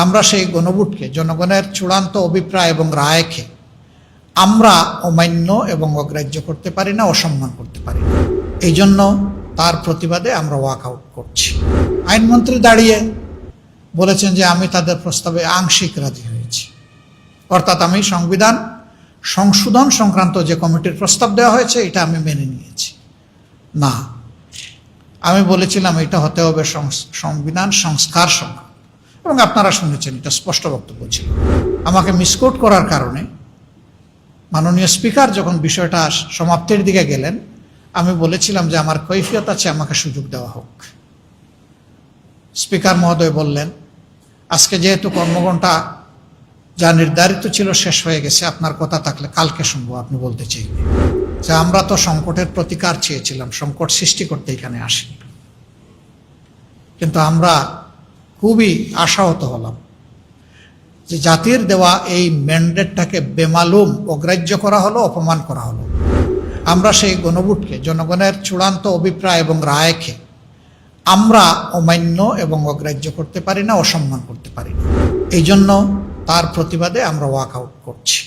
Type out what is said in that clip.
আমরা সেই গণভোটকে, জনগণের চূড়ান্ত অভিপ্রায় এবং রায়কে আমরা অমান্য এবং অগ্রাহ্য করতে পারি না, অসম্মান করতে পারি না। এই জন্য তার প্রতিবাদে আমরা ওয়াকআউট করছি। আইনমন্ত্রী দাঁড়িয়ে বলেছেন যে আমি তাদের প্রস্তাবে আংশিক রাজি হয়েছি, অর্থাৎ আমি সংবিধান সংশোধন সংক্রান্ত যে কমিটির প্রস্তাব দেওয়া হয়েছে এটা আমি মেনে নিয়েছি। না, আমি বলেছিলাম এটা হতে হবে সংবিধান সংস্কার সংক্রান্ত, এবং আপনারা শুনেছেন এটা স্পষ্ট বক্তব্য ছিল। আমাকে মিসকোট করার কারণে মাননীয় স্পিকার যখন বিষয়টা সমাপ্তির দিকে গেলেন, আমি বলেছিলাম যে আমার কৈফিয়ত আছে, আমাকে সুযোগ দেওয়া হোক। স্পিকার মহোদয় বললেন, আজকে যেহেতু কর্মঘণ্টা যা নির্ধারিত ছিল শেষ হয়ে গেছে, আপনার কথা থাকলে কালকে শুনবো। আপনি বলতে চাইবেন যে আমরা তো সংকটের প্রতিকার চেয়েছিলাম, সংকট সৃষ্টি করতে এখানে আসিনি। কিন্তু আমরা খুবই আশাহত হলাম যে জাতির দেওয়া এই ম্যান্ডেটটাকে বেমালুম অগ্রাহ্য করা হলো, অপমান করা হলো। আমরা সেই গণভোটকে, জনগণের চূড়ান্ত অভিপ্রায় এবং রায়কে আমরা অমান্য এবং অগ্রাহ্য করতে পারি না, অসম্মান করতে পারি না। এই জন্য তার প্রতিবাদে আমরা ওয়াকআউট করছি।